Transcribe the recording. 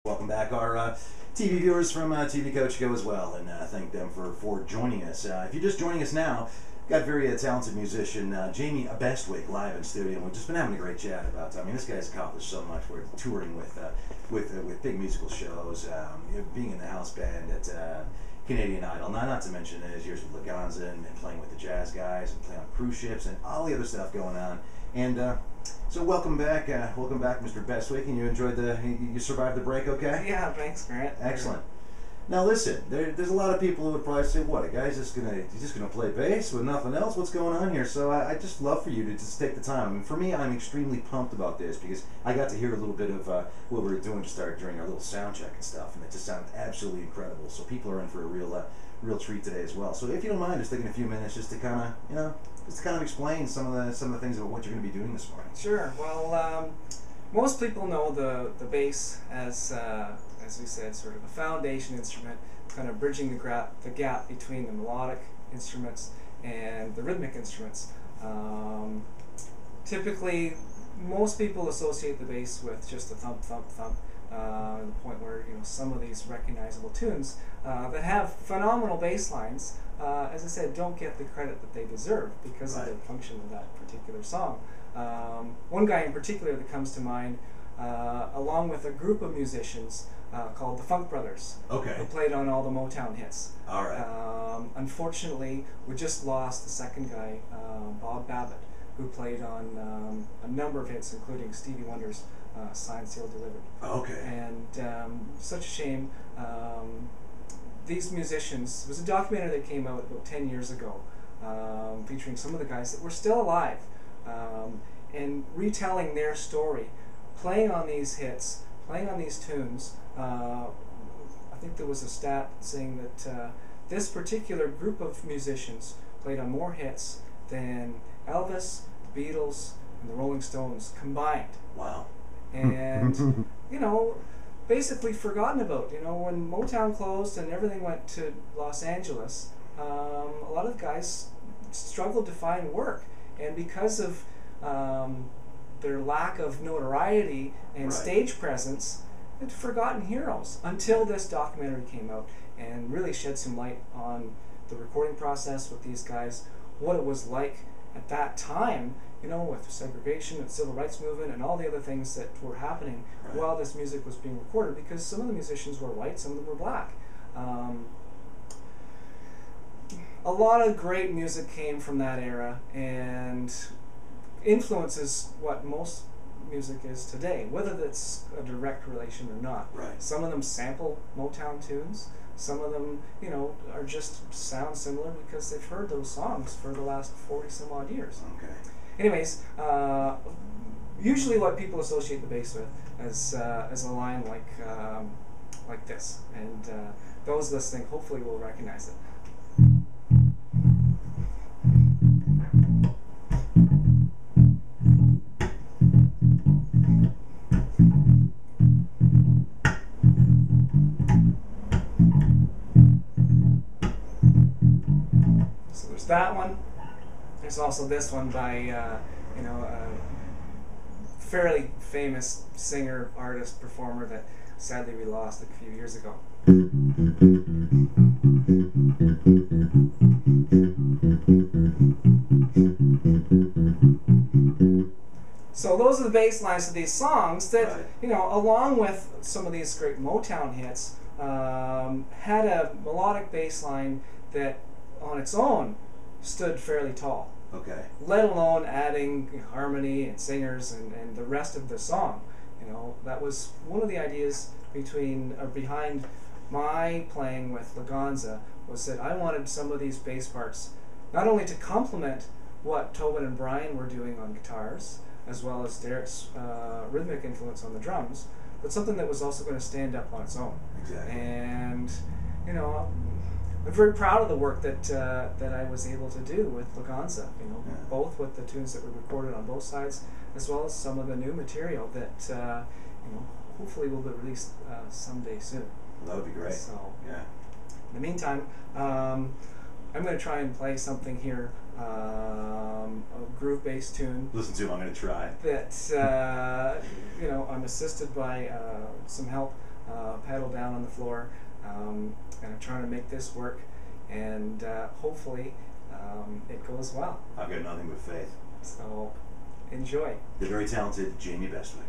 Welcome back, our TV viewers from TV Coach Go as well, and thank them for joining us. If you're just joining us now, got very talented musician Jamie Bestwick live in studio. We've just been having a great chat about. I mean, this guy's accomplished so much. We're touring with big musical shows, being in the house band at Canadian Idol. Not to mention his years with Laganza and playing with the jazz guys and playing on cruise ships and all the other stuff going on. And so welcome back, Mr. Bestwick. And you survived the break, okay? Yeah, thanks, Grant. Excellent. Now listen, there's a lot of people who would probably say, "What, a guy's just gonna play bass with nothing else? What's going on here?" So I just love for you to just take the time. I mean, for me, I'm extremely pumped about this because I got to hear a little bit of what we were doing to start during our little sound check and stuff, and it just sounded absolutely incredible. So people are in for a real treat today as well. So if you don't mind, just taking a few minutes just to kind of explain some of the things about what you're going to be doing this morning. Sure. Well, most people know the bass as we said, sort of a foundation instrument, kind of bridging the gap between the melodic instruments and the rhythmic instruments. Typically, most people associate the bass with just a thump, thump, thump. To the point where some of these recognizable tunes that have phenomenal bass lines, as I said, don't get the credit that they deserve because of the function of that particular song. One guy in particular that comes to mind, along with a group of musicians called the Funk Brothers, who played on all the Motown hits. All right. Unfortunately, we just lost the second guy, Bob Babbitt, who played on a number of hits, including Stevie Wonder's Signed, Sealed, Delivered. Okay. And such a shame. These musicians, it was a documentary that came out about 10 years ago, featuring some of the guys that were still alive, and retelling their story, playing on these hits, playing on these tunes. I think there was a stat saying that this particular group of musicians played on more hits than Elvis, the Beatles, and the Rolling Stones combined. Wow. And, basically forgotten about. When Motown closed and everything went to Los Angeles, a lot of guys struggled to find work. And because of their lack of notoriety and stage presence, they'd forgotten heroes until this documentary came out and really shed some light on the recording process with these guys, what it was like at that time, with segregation and civil rights movement and all the other things that were happening while this music was being recorded, because some of the musicians were white, some of them were black. A lot of great music came from that era and influences what most music is today, whether that's a direct relation or not. Right. Some of them sample Motown tunes. Some of them, are just sound similar because they've heard those songs for the last 40 some odd years. Okay. Anyways, usually what people associate the bass with as a line like this, and those listening hopefully will recognize it. So there's that one. There's also this one by a fairly famous singer, artist, performer that sadly we lost a few years ago. So those are the bass lines of these songs that, along with some of these great Motown hits, had a melodic bass line that on its own stood fairly tall. Okay. Let alone adding harmony and singers and the rest of the song. That was one of the ideas behind my playing with Laganza, was that I wanted some of these bass parts not only to complement what Tobin and Brian were doing on guitars, as well as Derek's rhythmic influence on the drums, but something that was also going to stand up on its own. Exactly. And, I'm very proud of the work that I was able to do with Laganza, both with the tunes that were recorded on both sides, as well as some of the new material that, hopefully will be released someday soon. That would be great. So, yeah. In the meantime, I'm going to try and play something here, a groove-based tune. Listen to him, I'm going to try. That, I'm assisted by some help pedal down on the floor, and I'm trying to make this work, and hopefully it goes well. I've got nothing but faith. So enjoy. The very talented Jamie Bestwick.